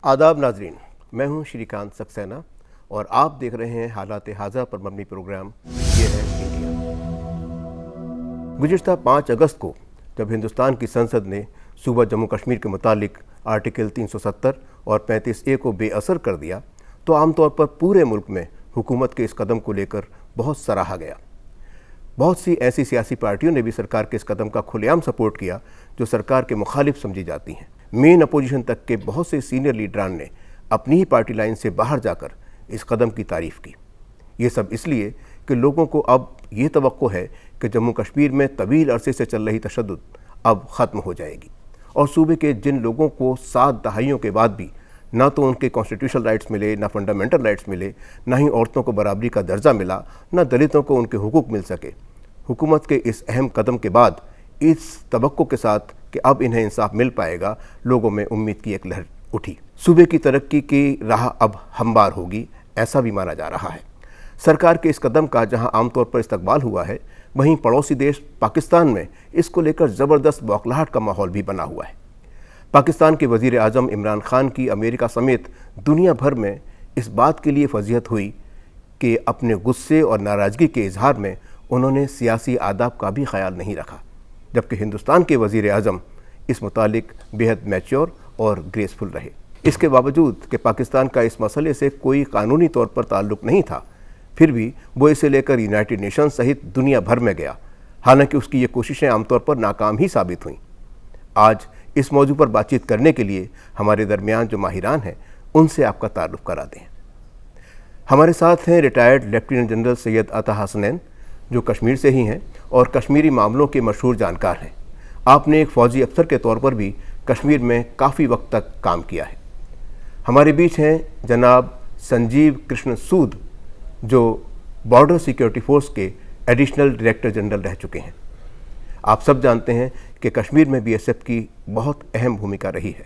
आदाब नाजरीन, मैं हूं श्रीकांत सक्सेना और आप देख रहे हैं हालात हाजा पर मबनी प्रोग्राम ये है इंडिया। गुज़िश्ता 5 अगस्त को जब हिंदुस्तान की संसद ने सूबा जम्मू कश्मीर के मुतालिक आर्टिकल 370 और 35A को बेअसर कर दिया तो आमतौर पर पूरे मुल्क में हुकूमत के इस कदम को लेकर बहुत सराहा गया। बहुत सी ऐसी सियासी पार्टियों ने भी सरकार के इस कदम का खुलेआम सपोर्ट किया जो सरकार के मुखालिफ समझी जाती हैं। मेन अपोजिशन तक के बहुत से सीनियर लीडरान ने अपनी ही पार्टी लाइन से बाहर जाकर इस कदम की तारीफ़ की। ये सब इसलिए कि लोगों को अब ये तवक्को है कि जम्मू कश्मीर में तवील अरसे से चल रही तशद्दुद अब ख़त्म हो जाएगी और सूबे के जिन लोगों को 7 दहाइयों के बाद भी ना तो उनके कॉन्स्टिट्यूशनल राइट्स मिले, ना फंडामेंटल राइट्स मिले, ना ही औरतों को बराबरी का दर्जा मिला, ना दलितों को उनके हुकूक मिल सके, हुकूमत के इस अहम कदम के बाद इस तवक्को के साथ कि अब इन्हें इंसाफ मिल पाएगा, लोगों में उम्मीद की एक लहर उठी। सूबे की तरक्की की राह अब हमवार होगी, ऐसा भी माना जा रहा है। सरकार के इस कदम का जहां आमतौर पर इस्तकबाल हुआ है, वहीं पड़ोसी देश पाकिस्तान में इसको लेकर ज़बरदस्त बौखलाहट का माहौल भी बना हुआ है। पाकिस्तान के वज़ीर आज़म इमरान खान की अमेरिका समेत दुनिया भर में इस बात के लिए फजीहत हुई कि अपने गुस्से और नाराज़गी के इजहार में उन्होंने सियासी आदाब का भी ख्याल नहीं रखा, जबकि हिंदुस्तान के वज़ीर आज़म इस मुतालिक बेहद मैच्योर और ग्रेसफुल रहे। इसके बावजूद कि पाकिस्तान का इस मसले से कोई कानूनी तौर पर ताल्लुक़ नहीं था, फिर भी वो इसे लेकर यूनाइटेड नेशन सहित दुनिया भर में गया, हालांकि उसकी ये कोशिशें आमतौर पर नाकाम ही साबित हुईं। आज इस मौजू पर बातचीत करने के लिए हमारे दरमियान जो माहिरान हैं उनसे आपका तारुफ करा दें। हमारे साथ हैं रिटायर्ड लेफ्टिनेंट जनरल सैयद अता हसनैन, जो कश्मीर से ही हैं और कश्मीरी मामलों के मशहूर जानकार हैं। आपने एक फ़ौजी अफसर के तौर पर भी कश्मीर में काफ़ी वक्त तक काम किया है। हमारे बीच हैं जनाब संजीव कृष्ण सूद, जो बॉर्डर सिक्योरिटी फोर्स के एडिशनल डायरेक्टर जनरल रह चुके हैं। आप सब जानते हैं कि कश्मीर में BSF की बहुत अहम भूमिका रही है।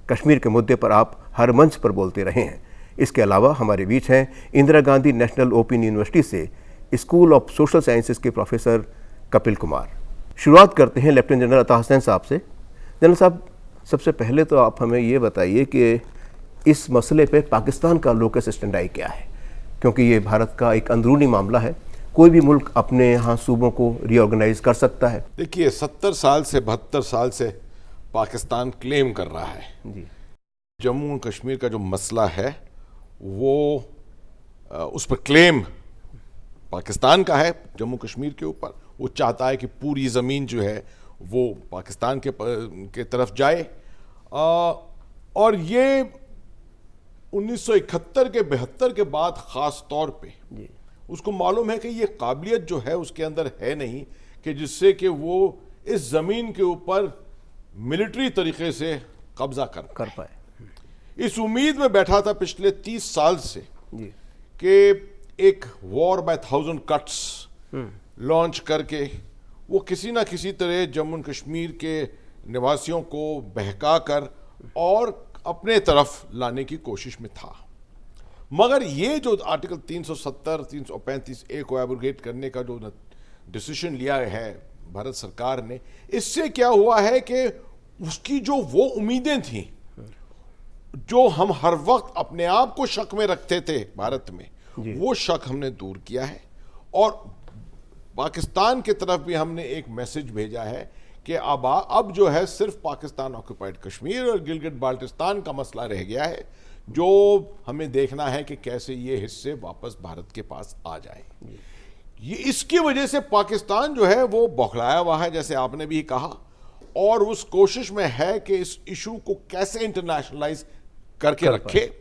कश्मीर के मुद्दे पर आप हर मंच पर बोलते रहे हैं। इसके अलावा हमारे बीच हैं Indira Gandhi national open university से स्कूल ऑफ सोशल साइंसेज के प्रोफेसर कपिल कुमार। शुरुआत करते हैं लेफ्टिनेंट जनरल अता हसनैन साहब से। जनरल साहब, सबसे पहले तो आप हमें ये बताइए कि इस मसले पे पाकिस्तान का लोकस स्टैंडाई क्या है, क्योंकि ये भारत का एक अंदरूनी मामला है। कोई भी मुल्क अपने यहाँ सूबों को रीऑर्गेनाइज कर सकता है। देखिए, 70 साल से 72 साल से पाकिस्तान क्लेम कर रहा है जी। जम्मू कश्मीर का जो मसला है वो उस पर क्लेम पाकिस्तान का है जम्मू कश्मीर के ऊपर। वो चाहता है कि पूरी ज़मीन जो है वो पाकिस्तान के तरफ जाए। और ये 1971 के 72 के बाद ख़ास तौर पे उसको मालूम है कि ये काबिलियत जो है उसके अंदर है नहीं कि जिससे कि वो इस ज़मीन के ऊपर मिलिट्री तरीके से कब्ज़ा कर पाए। इस उम्मीद में बैठा था पिछले 30 साल से कि एक वॉर बाय 1000 कट्स लॉन्च करके वो किसी ना किसी तरह जम्मू कश्मीर के निवासियों को बहका कर और अपने तरफ लाने की कोशिश में था। मगर ये जो आर्टिकल 370 335A को एब्रोगेट करने का जो डिसीजन लिया है भारत सरकार ने, इससे क्या हुआ है कि उसकी जो वो उम्मीदें थी जो हम हर वक्त अपने आप को शक में रखते थे भारत में, वो शक हमने दूर किया है। और पाकिस्तान की तरफ भी हमने एक मैसेज भेजा है कि अब जो है सिर्फ पाकिस्तान ऑक्युपाइड कश्मीर और गिलगित बाल्टिस्तान का मसला रह गया है, जो हमें देखना है कि कैसे ये हिस्से वापस भारत के पास आ जाए। ये इसकी वजह से पाकिस्तान जो है वो बौखलाया हुआ है, जैसे आपने भी कहा, और उस कोशिश में है कि इस इशू को कैसे इंटरनेशनलाइज करके रखे।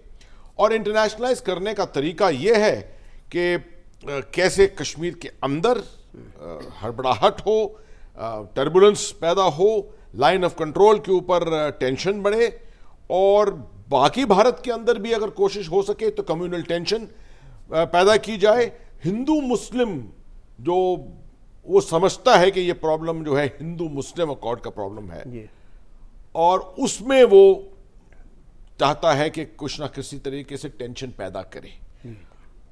और इंटरनेशनलाइज करने का तरीका ये है कि कैसे कश्मीर के अंदर हड़बड़ाहट हो, टर्बुलेंस पैदा हो, लाइन ऑफ कंट्रोल के ऊपर टेंशन बढ़े, और बाकी भारत के अंदर भी अगर कोशिश हो सके तो कम्युनल टेंशन पैदा की जाए। हिंदू मुस्लिम जो वो समझता है कि ये प्रॉब्लम जो है हिंदू मुस्लिम अकॉर्ड का प्रॉब्लम है, और उसमें वो चाहता है कि कुछ ना किसी तरीके से टेंशन पैदा करे।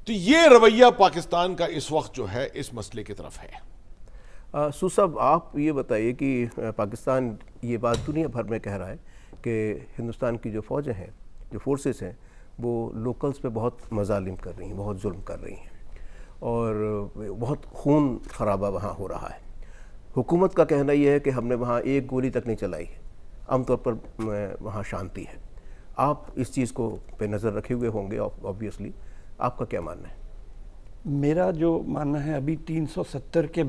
तो ये रवैया पाकिस्तान का इस वक्त जो है इस मसले की तरफ है। सूद, आप ये बताइए कि पाकिस्तान ये बात दुनिया भर में कह रहा है कि हिंदुस्तान की जो फ़ौजें हैं जो फोर्सेस हैं वो लोकल्स पे बहुत मजालिम कर रही हैं, बहुत जुल्म कर रही हैं और बहुत खून खराबा वहाँ हो रहा है। हुकूमत का कहना यह है कि हमने वहाँ एक गोली तक नहीं चलाई है, आमतौर पर वहाँ शांति है। आप इस चीज़ को पे नज़र रखे हुए होंगे ऑब्वियसली, आपका क्या मानना है? मेरा जो मानना है, अभी 370 के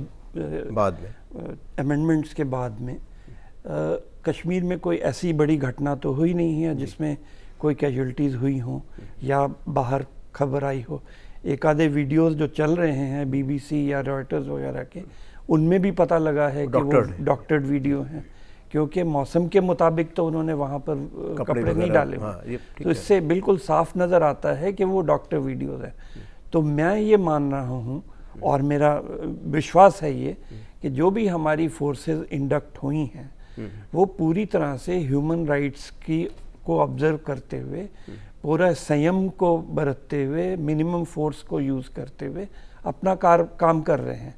बाद में अमेंडमेंट्स के बाद में कश्मीर में कोई ऐसी बड़ी घटना तो हुई नहीं है जिसमें कोई कैजुअल्टीज़ हुई हों या बाहर खबर आई हो। एक आधे वीडियोस जो चल रहे हैं BBC या रॉयटर्स वगैरह के, उनमें भी पता लगा है कि वो डॉक्टर्ड वीडियो हैं, क्योंकि मौसम के मुताबिक तो उन्होंने वहाँ पर कपड़े नहीं डाले हुए। तो इससे बिल्कुल साफ नज़र आता है कि वो डॉक्टर वीडियोस है। तो मैं ये मान रहा हूँ और मेरा विश्वास है ये कि जो भी हमारी फोर्सेस इंडक्ट हुई हैं वो पूरी तरह से ह्यूमन राइट्स की को ऑब्जर्व करते हुए, पूरा संयम को बरतते हुए, मिनिमम फोर्स को यूज़ करते हुए अपना काम कर रहे हैं।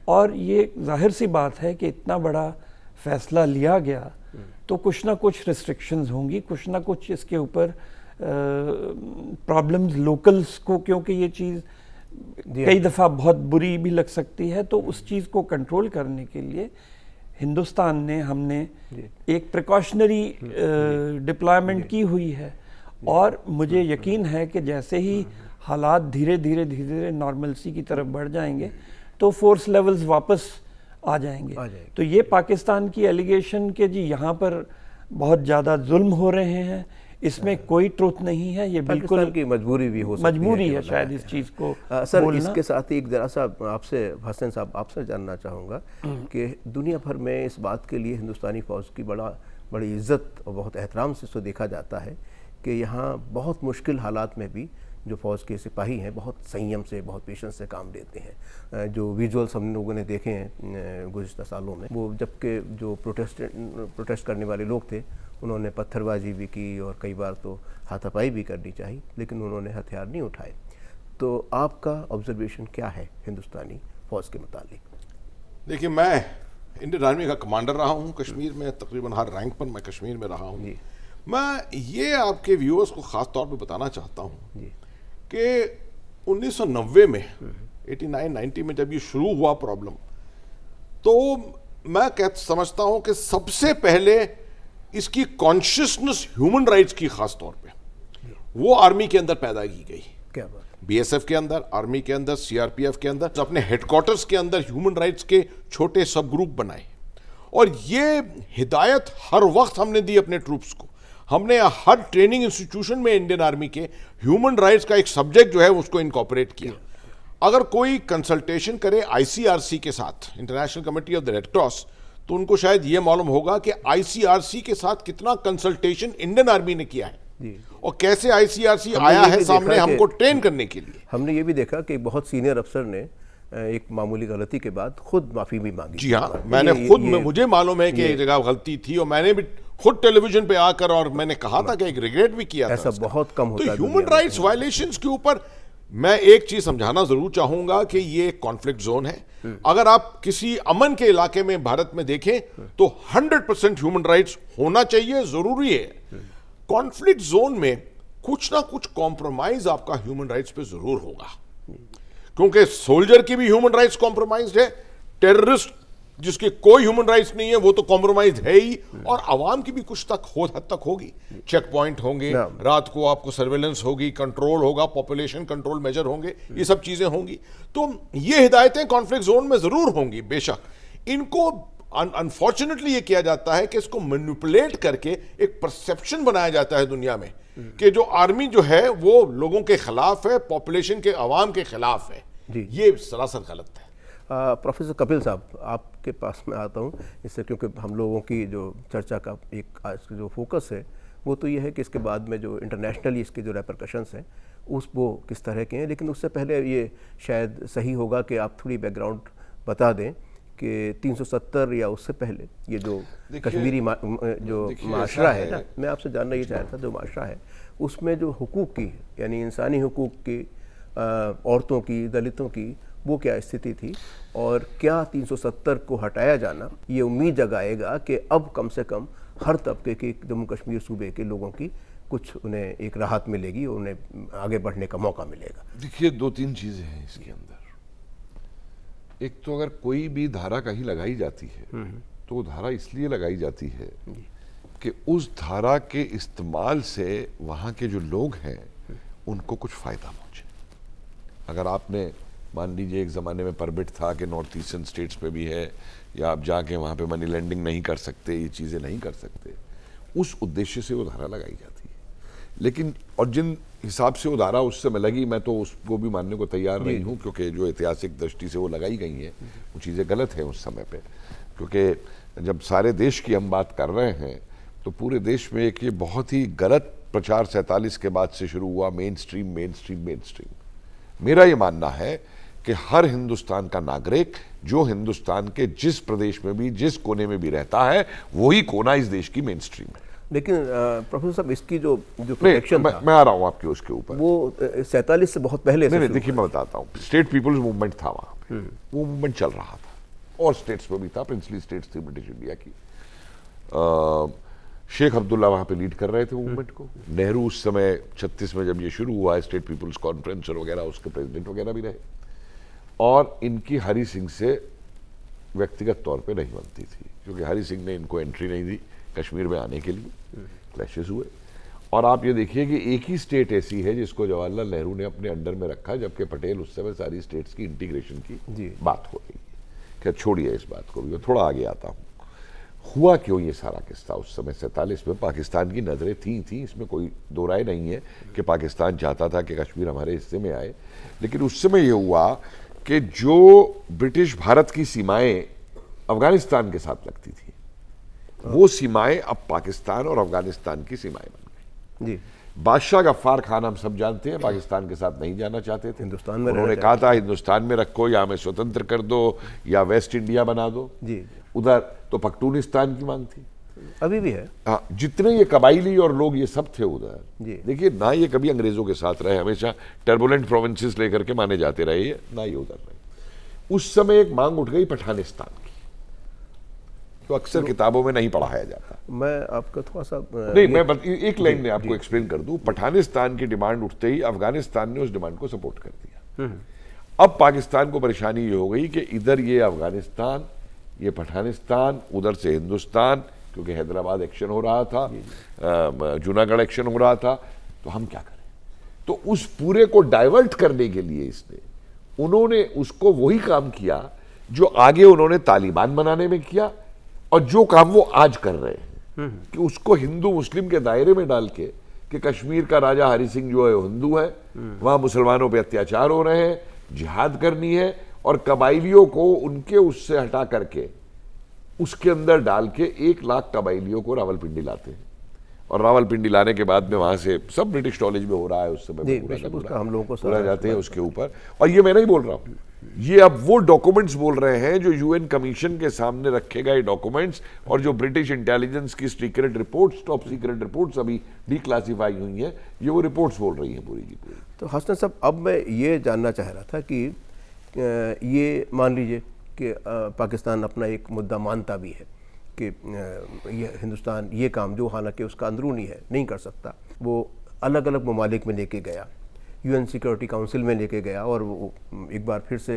और ये जाहिर सी बात है कि इतना बड़ा फैसला लिया गया तो कुछ ना कुछ रिस्ट्रिक्शंस होंगी, कुछ ना कुछ इसके ऊपर प्रॉब्लम्स लोकल्स को, क्योंकि ये चीज़ कई दफ़ा बहुत बुरी भी लग सकती है। तो उस चीज़ को कंट्रोल करने के लिए हिंदुस्तान ने, हमने एक प्रिकॉशनरी डिप्लॉयमेंट की हुई है और मुझे यकीन है कि जैसे ही हालात धीरे धीरे नॉर्मलसी की तरफ बढ़ जाएंगे तो फोर्स लेवल्स वापस आ जाएंगे। तो ये पाकिस्तान की एलिगेशन के जी यहाँ पर बहुत ज़्यादा जुल्म हो रहे हैं, इसमें कोई ट्रुथ नहीं है। ये बिल्कुल की मजबूरी भी हो सकती मजबूरी है शायद इस चीज़ को सर बोलना। इसके साथ ही एक ज़रा सा आपसे हसन साहब आपसे जानना चाहूँगा कि दुनिया भर में इस बात के लिए हिंदुस्तानी फ़ौज की बड़ी इज़्ज़त और बहुत एहतराम से इसको देखा जाता है कि यहाँ बहुत मुश्किल हालात में भी जो फ़ौज के सिपाही हैं बहुत संयम से, बहुत पेशेंस से काम लेते हैं। जो विजुअल्स हम लोगों ने देखे हैं गुज़िश्ता सालों में, वो जबकि जो प्रोटेस्ट करने वाले लोग थे उन्होंने पत्थरबाजी भी की और कई बार तो हाथापाई भी करनी चाहिए, लेकिन उन्होंने हथियार नहीं उठाए। तो आपका ऑब्जर्वेशन क्या है हिंदुस्तानी फ़ौज के मुतालिक? देखिए, मैं इंडियन आर्मी का कमांडर रहा हूँ कश्मीर में, तकरीबन हर रैंक पर मैं कश्मीर में रहा हूँ। मैं ये आपके व्यूअर्स को ख़ास तौर पे बताना चाहता हूँ कि 1990 में 89-90 में जब ये शुरू हुआ प्रॉब्लम, तो मैं समझता हूँ कि सबसे पहले इसकी कॉन्शियसनेस ह्यूमन राइट्स की खास तौर पे वो आर्मी के अंदर पैदा की गई। क्या बात? BSF के अंदर, आर्मी के अंदर, CRPF के अंदर, अपने हेडक्वार्टर्स के अंदर ह्यूमन राइट्स के छोटे सब ग्रुप बनाए और ये हिदायत हर वक्त हमने दी अपने ट्रूप्स को। हमने हर ट्रेनिंग इंस्टीट्यूशन में इंडियन आर्मी के ह्यूमन राइट्स का एक सब्जेक्ट जो है उसको इनकॉर्पोरेट किया। अगर कोई कंसल्टेशन करे ICRC के साथ, international committee of the red cross, तो उनको शायद ये मालूम होगा कि ICRC के साथ कितना कंसल्टेशन इंडियन आर्मी ने किया है और कैसे ICRC आया है सामने हमको ट्रेन करने के लिए। हमने ये भी देखा कि बहुत सीनियर अफसर ने एक मामूली गलती के बाद खुद माफ़ी भी मांगी। जी हाँ, मैंने खुद मुझे मालूम है कि एक जगह गलती थी और मैंने भी खुद टेलीविजन पे आकर और मैंने कहा था कि एक रिग्रेट भी किया था। ऐसा बहुत कम होता है। तो ह्यूमन राइट्स वायलेशंस के ऊपर मैं एक चीज समझाना जरूर चाहूंगा कि ये कॉन्फ्लिक्ट जोन है। अगर आप किसी अमन के इलाके में भारत में देखें तो 100% ह्यूमन राइट्स होना चाहिए, जरूरी है। कॉन्फ्लिक्ट जोन में कुछ ना कुछ कॉम्प्रोमाइज आपका ह्यूमन राइट्स पे जरूर होगा, क्योंकि सोल्जर की भी ह्यूमन राइट्स कॉम्प्रोमाइज्ड है, टेररिस्ट जिसके कोई ह्यूमन राइट्स नहीं है वो तो कॉम्प्रोमाइज है ही, और आवाम की भी कुछ हद तक होगी। चेक पॉइंट होंगे, रात को आपको सर्वेलेंस होगी, कंट्रोल होगा, पॉपुलेशन कंट्रोल मेजर होंगे, ये सब चीजें होंगी। तो ये हिदायतें कॉन्फ्लिक्ट जोन में जरूर होंगी बेशक। इनको अनफॉर्चुनेटली ये किया जाता है कि इसको मैनिपुलेट करके एक परसेप्शन बनाया जाता है दुनिया में कि जो आर्मी जो है वो लोगों के खिलाफ है, पॉपुलेशन के, आवाम के खिलाफ है। ये सरासर गलत है। प्रोफेसर कपिल साहब, आपके पास में आता हूँ इससे, क्योंकि हम लोगों की जो चर्चा का एक आज जो फोकस है वो तो ये है कि इसके बाद में जो इंटरनेशनली इसके जो रेपरकशंस हैं वो किस तरह के हैं। लेकिन उससे पहले ये शायद सही होगा कि आप थोड़ी बैकग्राउंड बता दें कि 370 या उससे पहले ये जो कश्मीरी जो माशरा है ना, मैं आपसे जानना ये चाह रहा था, जो माशरा है उसमें जो हुकूक की, यानी इंसानी हुकूक की, औरतों की, दलितों की, वो क्या स्थिति थी और क्या 370 को हटाया जाना ये उम्मीद जगाएगा कि अब कम से कम हर तबके के जम्मू कश्मीर सूबे के लोगों की कुछ उन्हें एक राहत मिलेगी, उन्हें आगे बढ़ने का मौका मिलेगा। देखिए, दो तीन चीजें हैं इसके अंदर। एक तो अगर कोई भी धारा कहीं लगाई जाती है तो वो धारा इसलिए लगाई जाती है कि उस धारा के इस्तेमाल से वहाँ के जो लोग हैं उनको कुछ फ़ायदा पहुँचे। अगर आपने मान लीजिए एक ज़माने में परमिट था कि नॉर्थ ईस्टर्न स्टेट्स पे भी है, या आप जाके वहाँ पे मनी लेंडिंग नहीं कर सकते, ये चीज़ें नहीं कर सकते, उस उद्देश्य से वो धारा लगाई जाती है। लेकिन और जिन हिसाब से वो धारा उस समय लगी, मैं तो उसको भी मानने को तैयार नहीं हूँ, क्योंकि जो ऐतिहासिक दृष्टि से वो लगाई गई हैं वो चीज़ें गलत हैं उस समय पे। क्योंकि जब सारे देश की हम बात कर रहे हैं तो पूरे देश में एक ये बहुत ही गलत प्रचार 47 के बाद से शुरू हुआ, main stream main stream main stream. मेरा ये मानना है कि हर हिंदुस्तान का नागरिक जो हिंदुस्तान के जिस प्रदेश में भी जिस कोने में भी रहता है वही कोना इस देश की मेन स्ट्रीम है। लेकिन प्रोफेसर साहब, इसकी जो प्रोटेक्शन था, मैं आ रहा हूँ आपके उसके ऊपर, वो 47 से बहुत पहले से नहीं देखिए, मैं बताता हूँ। स्टेट पीपल्स मूवमेंट था वहाँ पे, वो मूवमेंट चल रहा था और स्टेट्स में भी था, प्रिंसली स्टेट्स थी ब्रिटिश इंडिया की। शेख अब्दुल्ला वहाँ पे लीड कर रहे थे मूवमेंट को। नेहरू उस समय 36 में जब ये शुरू हुआ, स्टेट पीपल्स कॉन्फ्रेंस और वगैरह, उसके प्रेसिडेंट वगैरह भी रहे। और इनकी हरि सिंह से व्यक्तिगत तौर पे नहीं बनती थी, क्योंकि हरि सिंह ने इनको एंट्री नहीं दी कश्मीर में आने के लिए, क्लैशेस हुए। और आप ये देखिए कि एक ही स्टेट ऐसी है जिसको जवाहरलाल नेहरू ने अपने अंडर में रखा, जबकि पटेल उस समय सारी स्टेट्स की इंटीग्रेशन की बात हो रही है। क्या, छोड़िए इस बात को भी, मैं थोड़ा आगे आता हूँ। हुआ क्यों ये सारा किस्सा उस समय 47 में? पाकिस्तान की नज़रें थी, इसमें कोई दो राय नहीं है कि पाकिस्तान चाहता था कि कश्मीर हमारे हिस्से में आए। लेकिन उस समय ये हुआ कि जो ब्रिटिश भारत की सीमाएं अफगानिस्तान के साथ लगती थी, वो सीमाएं अब पाकिस्तान और अफगानिस्तान की सीमाएं बन गई। बादशाह गफ्फार खान हम सब जानते हैं, पाकिस्तान के साथ नहीं जाना चाहते थे, हिंदुस्तान में उन्होंने कहा था हिंदुस्तान में रखो, या हमें स्वतंत्र कर दो या वेस्ट इंडिया बना दो। उधर तो पख्तूनिस्तान की मांग थी, अभी भी है। हाँ, जितने ये कबाइली और लोग ये सब थे उधर, देखिए ना, ये कभी अंग्रेजों के साथ रहे, हमेशा टर्बुलेंट प्रोविंसेस लेकर के माने जाते रहे, ना ये उधर रहे। उस समय एक मांग उठ गई पठानिस्तान की, तो अक्सर किताबों में नहीं पढ़ाया जाता। मैं आपका थोड़ा सा नहीं, मैं एक लाइन में आपको एक्सप्लेन कर दूं। पठानिस्तान की डिमांड उठते ही अफगानिस्तान ने उस डिमांड को सपोर्ट कर दिया। अब पाकिस्तान को परेशानी ये हो गई कि इधर ये अफगानिस्तान, ये पठानिस्तान, उधर से हिंदुस्तान, क्योंकि हैदराबाद एक्शन हो रहा था, जूनागढ़ एक्शन हो रहा था, तो हम क्या करें? तो उस पूरे को डाइवर्ट करने के लिए उन्होंने उसको वही काम किया जो आगे उन्होंने तालिबान बनाने में किया, और जो काम वो आज कर रहे हैं कि उसको हिंदू मुस्लिम के दायरे में डाल के, कि कश्मीर का राजा हरि सिंह जो है हिंदू है, वहां मुसलमानों पे अत्याचार हो रहे हैं, जिहाद करनी है, और कबाइलियों को उनके उससे हटा करके उसके अंदर डाल के 1 लाख कबाइलियों को रावलपिंडी लाते हैं। और रावलपिंडी लाने के बाद में वहां से सब ब्रिटिश नॉलेज में हो रहा है, उस समय हम लोगों को सुना जाते हैं उसके ऊपर। और ये मैं नहीं बोल रहा हूँ, ये अब वो डॉक्यूमेंट्स बोल रहे हैं जो यूएन कमीशन के सामने रखे गए डॉक्यूमेंट्स, और जो ब्रिटिश इंटेलिजेंस की secret reports, top secret reports अभी डिक्लासिफाई हुई हैं, ये वो रिपोर्ट्स बोल रही हैं पूरी की पूरी। तो हसन साहब, अब मैं ये जानना चाह रहा था कि ये मान लीजिए कि पाकिस्तान अपना एक मुद्दा मानता भी है कि ये हिंदुस्तान ये काम, जो हालांकि उसका अंदरूनी है, नहीं कर सकता, वो अलग अलग ममालिक में लेके गया, यूएन सिक्योरिटी काउंसिल में लेके गया, और वो एक बार फिर से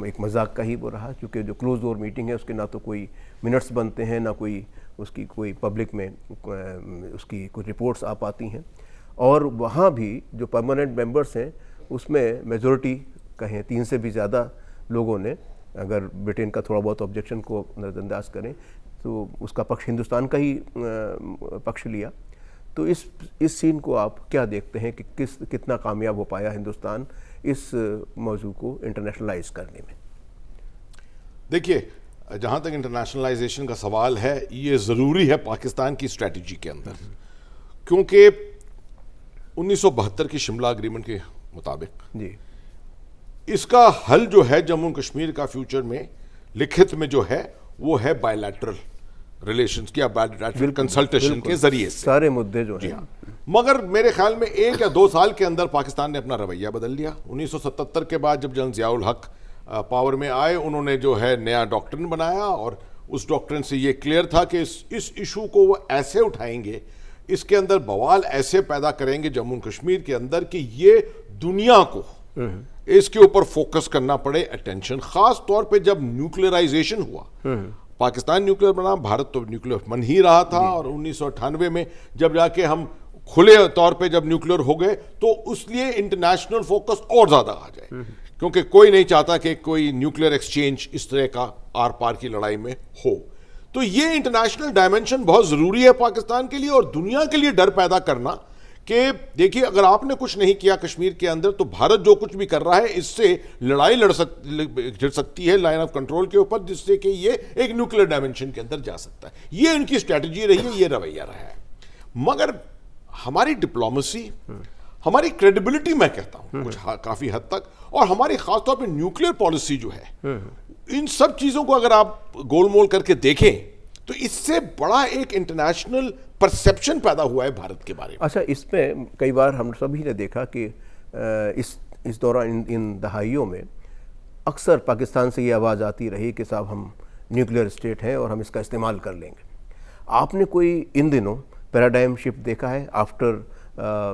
एक मजाक का ही वो रहा, क्योंकि जो क्लोज डोर मीटिंग है उसके ना तो कोई मिनट्स बनते हैं, ना कोई उसकी कोई पब्लिक में उसकी कोई रिपोर्ट्स आ पाती हैं। और वहाँ भी जो परमानेंट मेंबर्स हैं उसमें मेजॉरिटी कहें 3 से भी ज़्यादा लोगों ने, अगर ब्रिटेन का थोड़ा बहुत ऑब्जेक्शन को नज़रअंदाज करें, तो उसका पक्ष, हिंदुस्तान का ही पक्ष लिया। तो इस सीन को आप क्या देखते हैं कि कितना कामयाब हो पाया हिंदुस्तान इस मौजू को इंटरनेशनलाइज करने में? देखिए, जहाँ तक इंटरनेशनलाइजेशन का सवाल है, ये ज़रूरी है पाकिस्तान की स्ट्रैटेजी के अंदर, क्योंकि 1972 की शिमला एग्रीमेंट के मुताबिक इसका हल जो है जम्मू कश्मीर का फ्यूचर में लिखित में जो है वो है बायलैटरल रिलेशंस की, बायलैटरल कंसल्टेशन के जरिए से सारे मुद्दे जो हैं। मगर मेरे ख्याल में 1 या 2 साल के अंदर पाकिस्तान ने अपना रवैया बदल लिया। 1977 के बाद जब जनरल ज़ियाउल हक पावर में आए, उन्होंने जो है नया डॉक्ट्रिन बनाया, और उस डॉक्ट्रिन से ये क्लियर था कि इस इशू को वो ऐसे उठाएंगे इसके अंदर बवाल ऐसे पैदा करेंगे जम्मू कश्मीर के अंदर कि ये दुनिया को इसके ऊपर फोकस करना पड़े, अटेंशन, खास तौर पे जब न्यूक्लियराइजेशन हुआ। पाकिस्तान न्यूक्लियर बना, भारत तो न्यूक्लियर बन ही रहा था, और 1998 में जब जाके हम खुले तौर पे जब न्यूक्लियर हो गए तो उसलिए इंटरनेशनल फोकस और ज्यादा आ जाए, क्योंकि कोई नहीं चाहता कि कोई न्यूक्लियर एक्सचेंज इस तरह का आर पार की लड़ाई में हो। तो ये इंटरनेशनल डायमेंशन बहुत जरूरी है पाकिस्तान के लिए और दुनिया के लिए डर पैदा करना कि देखिए अगर आपने कुछ नहीं किया कश्मीर के अंदर तो भारत जो कुछ भी कर रहा है इससे लड़ाई लड़ सकती है लाइन ऑफ कंट्रोल के ऊपर, जिससे कि ये एक न्यूक्लियर डायमेंशन के अंदर जा सकता है। ये इनकी स्ट्रैटेजी रही है, ये रवैया रहा है। मगर हमारी डिप्लोमेसी, हमारी क्रेडिबिलिटी, मैं कहता हूं कुछ काफी हद तक, और हमारी खासतौर पर न्यूक्लियर पॉलिसी जो है, इन सब चीजों को अगर आप गोलमोल करके देखें तो इससे बड़ा एक इंटरनेशनल परसेप्शन पैदा हुआ है भारत के बारे में। अच्छा, इसमें कई बार हम सभी ने देखा कि इस दौरान इन दहाइयों में अक्सर पाकिस्तान से ये आवाज़ आती रही कि साहब हम न्यूक्लियर स्टेट हैं और हम इसका इस्तेमाल कर लेंगे। आपने कोई इन दिनों पैराडाइम शिफ्ट देखा है after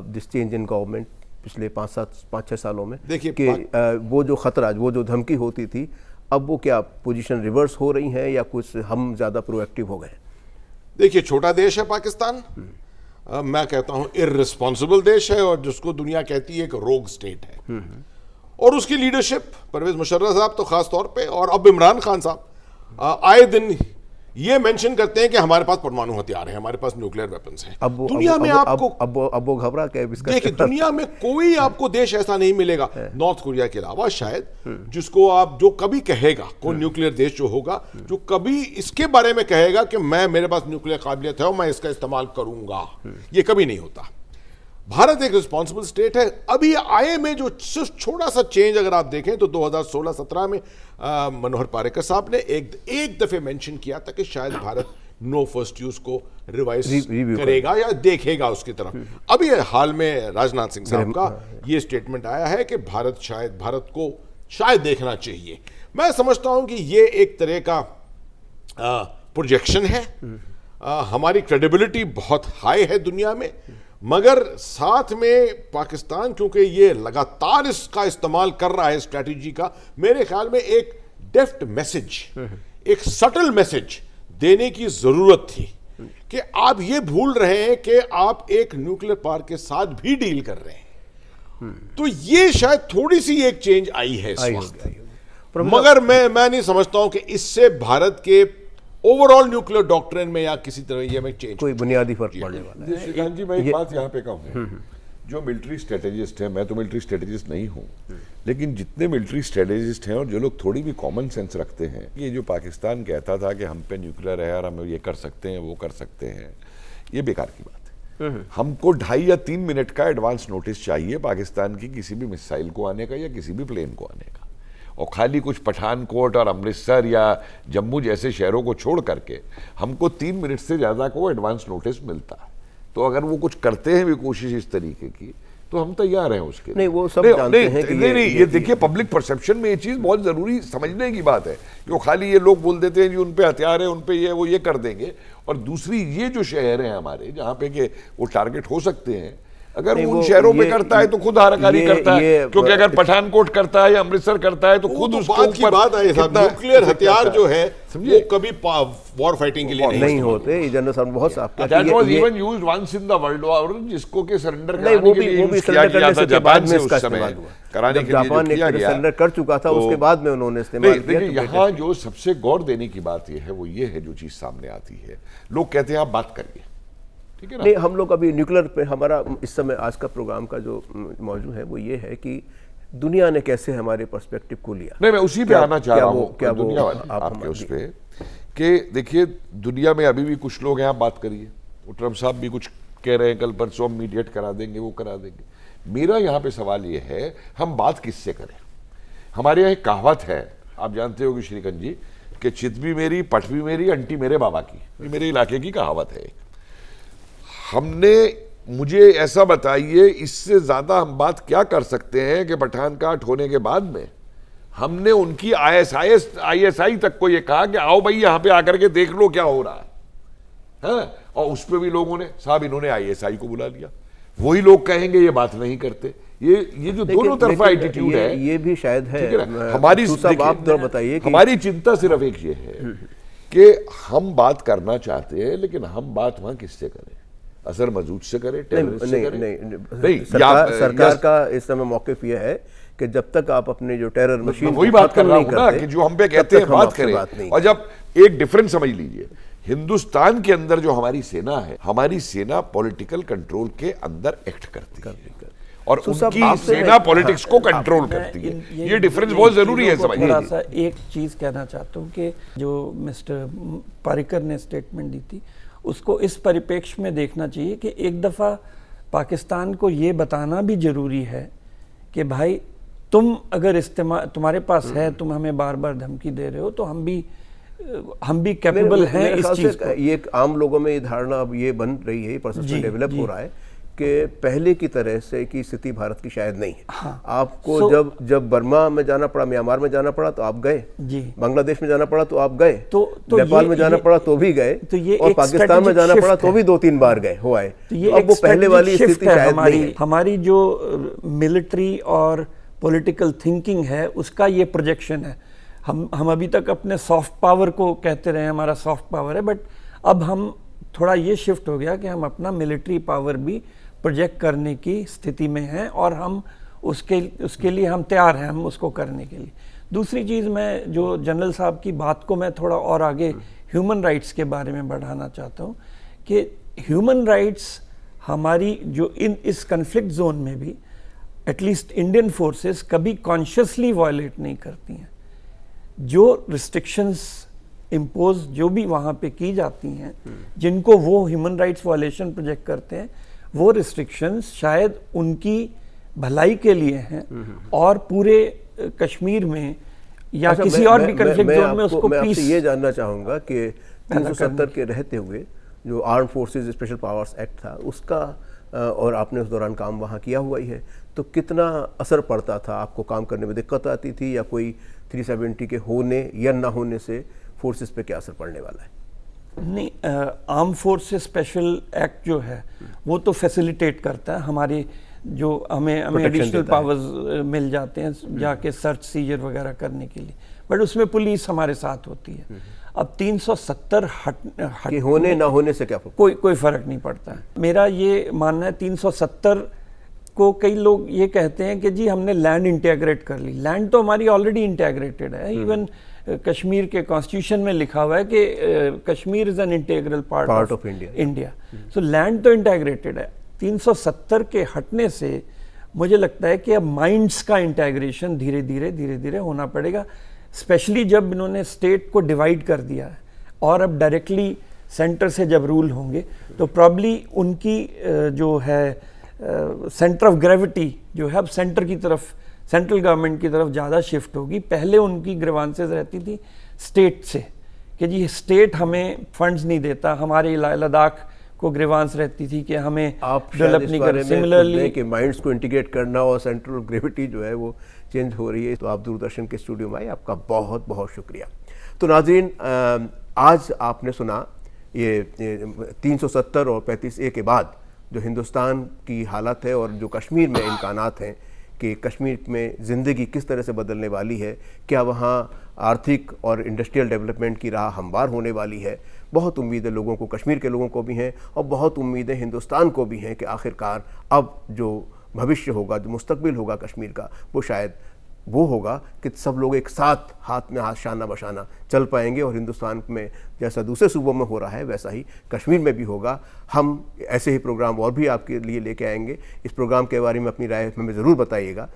this change in government पिछले 5-6 सालों में? देखिए कि वो जो खतरा, वो जो धमकी होती थी, अब वो क्या पोजीशन रिवर्स हो रही है या कुछ हम ज़्यादा प्रोएक्टिव हो गए? देखिए, छोटा देश है पाकिस्तान, मैं कहता हूं इररिस्पॉन्सिबल देश है, और जिसको दुनिया कहती है कि रोग स्टेट है। और उसकी लीडरशिप परवेज मुशर्रफ साहब तो खास तौर पे, और अब इमरान खान साहब आए दिन ये मेंशन करते हैं कि हमारे पास परमाणु हथियार है, हमारे पास न्यूक्लियर वेपन्स हैं। दुनिया में आपको अब वो घबरा के देखिए, दुनिया में कोई आपको देश ऐसा नहीं मिलेगा नॉर्थ कोरिया के अलावा शायद, जिसको आप जो कभी कहेगा, कोई न्यूक्लियर देश जो होगा जो कभी इसके बारे में कहेगा कि मेरे पास न्यूक्लियर काबिलियत है और मैं इसका इस्तेमाल करूंगा, ये कभी नहीं होता। भारत एक रिस्पॉन्सिबल स्टेट है। अभी आए में जो छोटा सा चेंज अगर आप देखें तो 2016-17 में मनोहर पारिकर साहब ने एक दफे मेंशन किया था कि शायद भारत नो फर्स्ट यूज को रिवाइज करेगा या देखेगा उसकी तरफ। अभी हाल में राजनाथ सिंह साहब का ये स्टेटमेंट आया है कि भारत को शायद देखना चाहिए। मैं समझता हूं कि ये एक तरह का प्रोजेक्शन है। हमारी क्रेडिबिलिटी बहुत हाई है दुनिया में, मगर साथ में पाकिस्तान क्योंकि ये लगातार इसका इस्तेमाल कर रहा है स्ट्रैटेजी का, मेरे ख्याल में एक डेफ्ट मैसेज, एक सटल मैसेज देने की जरूरत थी कि आप ये भूल रहे हैं कि आप एक न्यूक्लियर पावर के साथ भी डील कर रहे हैं। तो ये शायद थोड़ी सी एक चेंज आई है इस वक्त, मगर मैं नहीं समझता हूं कि इससे भारत के ओवरऑल न्यूक्लियर डॉक्ट्रिन में या किसी तरह ये में चेंज कोई बुनियादी फर्क पड़ने वाला है। श्रीकांत जी, मैं एक बात यहाँ पे कहूँ, जो मिलिट्री स्ट्रेटेजिस्ट है, मैं तो मिलिट्री स्ट्रेटेजिस्ट नहीं हूँ, लेकिन जितने मिलिट्री स्ट्रेटेजिस्ट हैं और जो लोग थोड़ी भी कॉमन सेंस रखते हैं, ये जो पाकिस्तान कहता था कि हम पे न्यूक्लियर है और हम ये कर सकते हैं वो कर सकते हैं, ये बेकार की बात है। हमको 2.5 या 3 मिनट का एडवांस नोटिस चाहिए पाकिस्तान की किसी भी मिसाइल को आने का या किसी भी प्लेन को आने का, और खाली कुछ पठानकोट और अमृतसर या जम्मू जैसे शहरों को छोड़ करके हमको 3 मिनट से ज़्यादा को एडवांस नोटिस मिलता है। तो अगर वो कुछ करते हैं भी कोशिश इस तरीके की तो हम तैयार हैं उसके। नहीं, वो सब जानते हैं कि ये देखिए, पब्लिक परसेप्शन में ये चीज़ बहुत ज़रूरी समझने की बात है। जो खाली ये लोग बोल देते हैं जी उन पे हथियार है, उन पे ये वो ये कर देंगे, और दूसरी ये जो शहर हैं हमारे जहाँ पे कि वो टारगेट हो सकते हैं, अगर उन शहरों पे करता है तो खुद हाराकारी करता है, क्योंकि अगर पठानकोट करता है या अमृतसर करता है तो खुद उसके ऊपर न्यूक्लियर हथियार जो है वो कभी वॉर फाइटिंग के लिए नहीं होते। जनरल साहब बहुत साफ that was even used once in the World War, जिसको के सरेंडर कराने के लिए यूज किया गया था जापान से उस समय कराने के लिए जापान ने सरेंडर कर चुका था, उसके बाद में उन्होंने इस्तेमाल किया। यहाँ जो सबसे गौर देने की बात ये है वो ये है, जो चीज सामने आती है, लोग कहते हैं आप बात करिए, नहीं, हम लोग अभी न्यूक्लियर पे हमारा इस समय आज का प्रोग्राम का जो मौजू है वो ये है कि दुनिया ने कैसे हमारे पर्सपेक्टिव को लिया। नहीं, मैं उसी पे आना चाह रहा हूँ, क्या दुनिया आपके उस पे कि देखिए, दुनिया में अभी भी कुछ लोग हैं, आप बात करिए, ट्रम्प साहब भी कुछ कह रहे हैं, कल परसों हम मीडिएट करा देंगे, वो करा देंगे। मेरा यहाँ पे सवाल ये है, हम बात किससे करें? हमारे यहाँ एक कहावत है, आप जानते हो कि श्रीकांत जी, कि चित भी मेरी, पट भी मेरी, अंटी मेरे बाबा की, ये मेरे इलाके की कहावत है। मुझे ऐसा बताइए, इससे ज्यादा हम बात क्या कर सकते हैं कि पठानकाट होने के बाद में हमने उनकी ISI तक को ये कहा कि आओ भाई यहाँ पे आकर के देख लो क्या हो रहा है। और उस पर भी लोगों ने साहब इन्होंने ISI को बुला लिया, वही लोग कहेंगे ये बात नहीं करते। ये जो दोनों तरफा एटीट्यूड है, ये भी शायद है। हमारी आप तो बताइए कि हमारी चिंता सिर्फ एक ये है कि हम बात करना चाहते हैं, लेकिन हम बात वहां किससे करें? असर मजूद से करें, टेररिस्ट से करें? नहीं, सरकार का इस समय मौक़िफ़ यह है कि जब तक आप अपने जो टेरर मशीन, वही बात कर रहा हूं ना कि जो हम पे कहते हैं बात करें। और जब एक डिफरेंस समझ लीजिए, हिंदुस्तान के अंदर जो हमारी सेना है, हमारी सेना पॉलिटिकल कंट्रोल के अंदर एक्ट करती है और उनकी सेना पॉलिटिक्स को कंट्रोल करती है। ये डिफरेंस बहुत जरूरी है समझिए। थोड़ा सा एक चीज कहना चाहता हूँ कि जो मिस्टर पारिकर ने स्टेटमेंट दी थी, उसको इस परिप्रेक्ष्य में देखना चाहिए कि एक दफ़ा पाकिस्तान को ये बताना भी ज़रूरी है कि भाई तुम अगर तुम्हारे पास है, तुम हमें बार बार धमकी दे रहे हो, तो हम भी कैपेबल हैं इस चीज़ को। ये आम लोगों में ये धारणा अब ये बन रही है, परसेप्शन डेवलप हो रहा है कि पहले की तरह से की स्थिति भारत की शायद नहीं है। हाँ। आपको जब बर्मा में जाना पड़ा, म्यांमार में जाना पड़ा तो आप गए, बांग्लादेश में जाना पड़ा तो आप गए, तो नेपाल में जाना पड़ा तो भी गए, और पाकिस्तान में जाना पड़ा तो भी 2-3 बार गए हो आए। तो अब वो पहले वाली स्थिति शायद नहीं है। हमारी जो मिलिट्री और पॉलिटिकल थिंकिंग है, उसका ये प्रोजेक्शन है। हम अभी तक अपने सॉफ्ट पावर को कहते रहे, हमारा सॉफ्ट पावर है, बट अब हम थोड़ा ये शिफ्ट हो गया कि हम अपना मिलिट्री पावर भी प्रोजेक्ट करने की स्थिति में हैं, और हम उसके लिए हम तैयार हैं, हम उसको करने के लिए। दूसरी चीज़, मैं जो जनरल साहब की बात को मैं थोड़ा और आगे ह्यूमन राइट्स के बारे में बढ़ाना चाहता हूँ कि ह्यूमन राइट्स हमारी जो इस कन्फ्लिक्ट जोन में भी एटलीस्ट इंडियन फोर्सेस कभी कॉन्शियसली वायलेट नहीं करती हैं। जो रिस्ट्रिक्शंस इम्पोज जो भी वहाँ पे की जाती हैं, जिनको वो ह्यूमन राइट्स वायलेशन प्रोजेक्ट करते हैं, वो रिस्ट्रिक्शंस शायद उनकी भलाई के लिए हैं, और पूरे कश्मीर में या किसी और भी कन्फ्लिक्ट जोन में उसको मैं पीस। आपसे ये जानना चाहूँगा कि 370 के रहते हुए जो arm forces special powers act था उसका, और आपने उस दौरान काम वहाँ किया हुआ ही है, तो कितना असर पड़ता था? आपको काम करने में दिक्कत आती थी, या कोई 370 के होने या ना होने से फोर्सेस पे क्या असर पड़ने वाला है? नहीं, आर्म फोर्सेस स्पेशल एक्ट जो है वो तो फैसिलिटेट करता है हमारे, जो हमें एडिशनल पावर्स मिल जाते हैं जाके सर्च सीजर वगैरह करने के लिए, बट उसमें पुलिस हमारे साथ होती है। अब 370 हट होने ना होने से क्या कोई फर्क नहीं पड़ता है। मेरा ये मानना है 370 को कई लोग ये कहते हैं कि जी हमने लैंड इंटेग्रेट कर ली। लैंड तो हमारी ऑलरेडी इंटेग्रेटेड है। इवन कश्मीर के कॉन्स्टिट्यूशन में लिखा हुआ है कि Kashmir is an integral part of India. So land तो इंटेग्रेटेड है। 370 के हटने से मुझे लगता है कि अब माइंड्स का इंटेग्रेशन धीरे धीरे होना पड़ेगा, स्पेशली जब इन्होंने स्टेट को डिवाइड कर दिया है और अब डायरेक्टली सेंटर से जब रूल होंगे तो प्रॉब्ली उनकी जो है सेंटर ऑफ ग्रेविटी जो है अब सेंटर की तरफ, सेंट्रल गवर्नमेंट की तरफ ज़्यादा शिफ्ट होगी। पहले उनकी ग्रीवांसेस रहती थी स्टेट से कि जी स्टेट हमें फंड्स नहीं देता, हमारे लद्दाख को ग्रीवांस रहती थी कि हमें डेवलप नहीं कर। सिमिलरली कि माइंड्स को इंटीग्रेट करना और सेंट्रल ग्रेविटी जो है वो चेंज हो रही है। तो आप दूरदर्शन के स्टूडियो में आए, आपका बहुत बहुत शुक्रिया। तो नाज़रीन, आज आपने सुना ये 370 और 35A के बाद जो हिंदुस्तान की हालत है और जो कश्मीर में इम्कानात हैं कि कश्मीर में ज़िंदगी किस तरह से बदलने वाली है, क्या वहाँ आर्थिक और इंडस्ट्रियल डेवलपमेंट की राह हमवार होने वाली है। बहुत उम्मीदें लोगों को, कश्मीर के लोगों को भी हैं, और बहुत उम्मीदें हिंदुस्तान को भी हैं कि आखिरकार अब जो भविष्य होगा, जो मुस्तकबिल होगा कश्मीर का, वो शायद वो होगा कि सब लोग एक साथ हाथ में हाथ शाना बशाना चल पाएंगे, और हिंदुस्तान में जैसा दूसरे सूबों में हो रहा है वैसा ही कश्मीर में भी होगा। हम ऐसे ही प्रोग्राम और भी आपके लिए लेके आएंगे। इस प्रोग्राम के बारे में अपनी राय हमें ज़रूर बताइएगा।